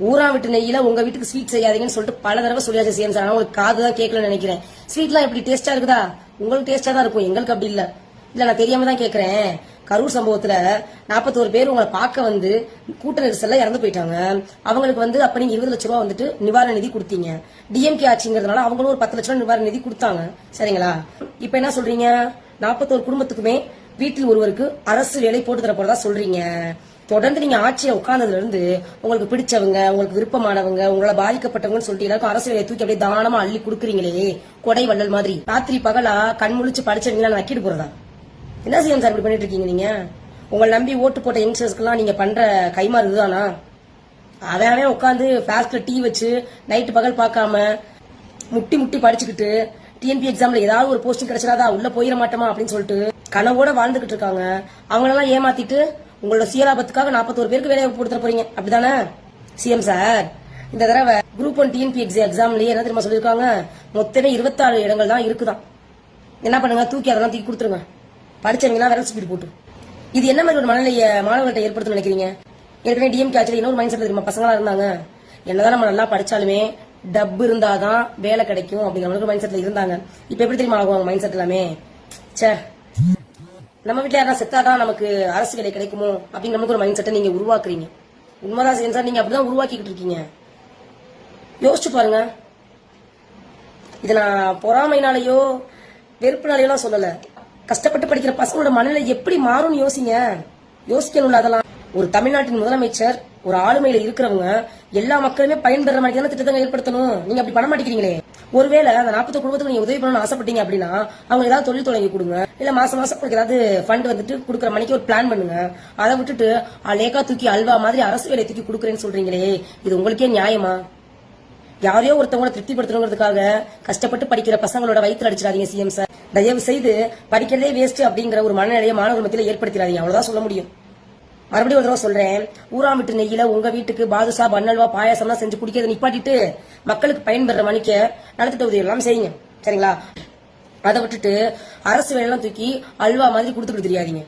ஊரா விட்டு நெய்யில உங்க வீட்டுக்கு ஸ்வீட் செய்யாதீங்கன்னு சொல்லிட்டு பல தடவை சொல்லியாச்சு சிஎம் சார். உங்களுக்கு காது தான் கேட்கலன்னு நினைக்கிறேன். ஸ்வீட்லாம் எப்படி டேஸ்டா இருக்குதா? உங்களுக்கு டேஸ்டா தான் இருக்கும், எங்களுக்கு அப்படி இல்ல. இல்ல நான் தெரியாம தான் கேக்குறேன். கரூர் சம்பவத்துல 41 பேர் உங்களை பார்க்க வந்து கூட்ட நெரிசல்ல இறந்து போயிட்டாங்க. அவங்களுக்கு வந்து அப்ப நீங்க 20 லட்சம் ரூபாய் வந்துட்டு நிவாரண நிதி கொடுத்தீங்க. டிஎம்கே ஆட்சிங்கிறதுனால அவங்களும் ஒரு 10 லட்சம் நிவாரண நிதி கொடுத்தாங்க. சரிங்களா? இப்ப என்ன சொல்றீங்க? 41 குடும்பத்துக்குமே வீட்டில் ஒருவருக்கு அரசு வேலை போட்டு தர போறதா சொல்றீங்க. தொடர்ந்து நீங்க ஆட்சியை உட்கார்ந்ததுல இருந்து உங்களுக்கு பிடிச்சவங்க, உங்களுக்கு விருப்பமானவங்க, உங்களால பாதிக்கப்பட்டவங்கன்னு சொல்லிட்டு எல்லாருக்கும் அரசு வேலையை தூக்கி அப்படியே தானமா அள்ளி கொடுக்குறீங்களே, கொடை வள்ளல் மாதிரி. ராத்திரி பகலா கண் முழிச்சு படிச்சவங்களா நக்கிட்டு போறதா? என்ன சிஎம் சார் இப்படி பண்ணிட்டு இருக்கீங்க நீங்க? உங்களை நம்பி ஓட்டு போட்ட யங்ஸ்டர்ஸ்க்கெல்லாம் நீங்க பண்ற கைமாறு இதுதானா? அவன் உட்காந்து பிளாஸ்க்ல டீ வச்சு நைட்டு பகல் பார்க்காம முட்டி முட்டி படிச்சுக்கிட்டு டிஎன்பி எக்ஸாம்ல ஏதாவது ஒரு போஸ்டிங் கிடைச்சிடாதா, உள்ள போயிட மாட்டோமா அப்படின்னு சொல்லிட்டு கனவோட வாழ்ந்துகிட்டு இருக்காங்க. அவங்களெல்லாம் ஏமாத்திட்டு உங்களோட சுயலாபத்துக்காக 41 பேருக்கு வேலையை போட்டு போறீங்க, அப்படிதானே சிஎம் சார்? இந்த தடவை குரூப் 1 டிஎன்பி எக்ஸாம்லயே என்ன தெரியுமா சொல்லிருக்காங்க? மொத்தமே 26 இடங்கள் தான் இருக்குதான். என்ன பண்ணுங்க, அதெல்லாம் தூக்கி கொடுத்துருங்க. படிச்சவங்க விரல் ஸ்பீட் போட்டு. இது என்ன மாதிரி ஒரு மனநிலையை மாணவர்கள்ட்ட ஏற்படுத்த நினைக்கிறீங்க? ஏற்கனவே டிஎம்கே ஆட்சியில் இன்னொரு மைண்ட் செட் தெரியுமா? பசங்களா இருந்தாங்க, என்னதான் நம்ம நல்லா படிச்சாலுமே டப் இருந்தாதான் வேலை கிடைக்கும் அப்படிங்கிற மைண்ட் செட்ல இருந்தாங்க. இப்ப எப்படி தெரியுமா ஆகும் மைண்ட் செட் எல்லாமே? சே, நம்ம வீட்டுல யாரா செத்தாதான் நமக்கு அரசு வேலை கிடைக்குமோ அப்படிங்கிற நமக்கு ஒரு மைண்ட் செட்டை நீங்க உருவாக்குறீங்க. உண்மைதான் சார், நீங்க அப்படிதான் உருவாக்கிட்டு இருக்கீங்க. யோசிச்சு பாருங்க. இதை நான் பொறாமைனாலேயோ வெறுப்புனாலேயோ சொல்லல. கஷ்டப்பட்டு படிக்கிற பசங்களோட மனநிலை எப்படி மாறும்னு யோசிக்கணும்ல. அதெல்லாம் ஒரு தமிழ்நாட்டின் முதலமைச்சர், ஒரு ஆளுமையில இருக்கிறவங்க எல்லா மக்களுமே பயன்பெற மாதிரி திட்டத்தை ஏற்படுத்தணும். நீங்க அப்படி பண்ண மாட்டேங்கிறீங்களே. ஒருவேளை அந்த 40 குடும்பத்துக்கு நீங்க உதவி பண்ணணும்னு ஆசைப்பட்டீங்க அப்படின்னா அவங்க ஏதாவது தொழில் தொடங்கி கொடுங்க, இல்ல மாசம் உங்களுக்கு ஏதாவது ஃபண்ட் வந்துட்டு கொடுக்குற மணிக்கு ஒரு பிளான் பண்ணுங்க. அதை விட்டுட்டு லேக்கா தூக்கி அல்வா மாதிரி அரசு வேலை தூக்கி கொடுக்குறேன்னு சொல்றீங்களே, இது உங்களுக்கே நியாயமா? யாரையோ ஒருத்தவங்கள திருப்திப்படுத்தணுங்கிறதுக்காக கஷ்டப்பட்டு படிக்கிற பசங்களோட வயிற்று அடிச்சிடாதீங்க சிஎம் சார். தயவு செய்து படிக்கிறதே வேஸ்ட் அப்படிங்கிற ஒரு மனநிலையை மாணவர்கள் மத்தியில ஏற்படுத்திடாதீங்க. அவ்வளவுதான் சொல்ல முடியும். மறுபடியும் ஒரு தடவை சொல்றேன், ஊரா விட்டு நெய்யில உங்க வீட்டுக்கு பாதுஷா, பன்னல்வா, பாயாசம்லாம் செஞ்சு குடிக்கிறத நிப்பாட்டிட்டு மக்களுக்கு பயன்பெற மணிக்க நலத்திட்ட உதவி எல்லாம் செய்யுங்க. சரிங்களா? அதை விட்டுட்டு அரசு வேலையெல்லாம் தூக்கி அல்வா மாதிரி கொடுத்துக்கிட்டு தெரியாதீங்க.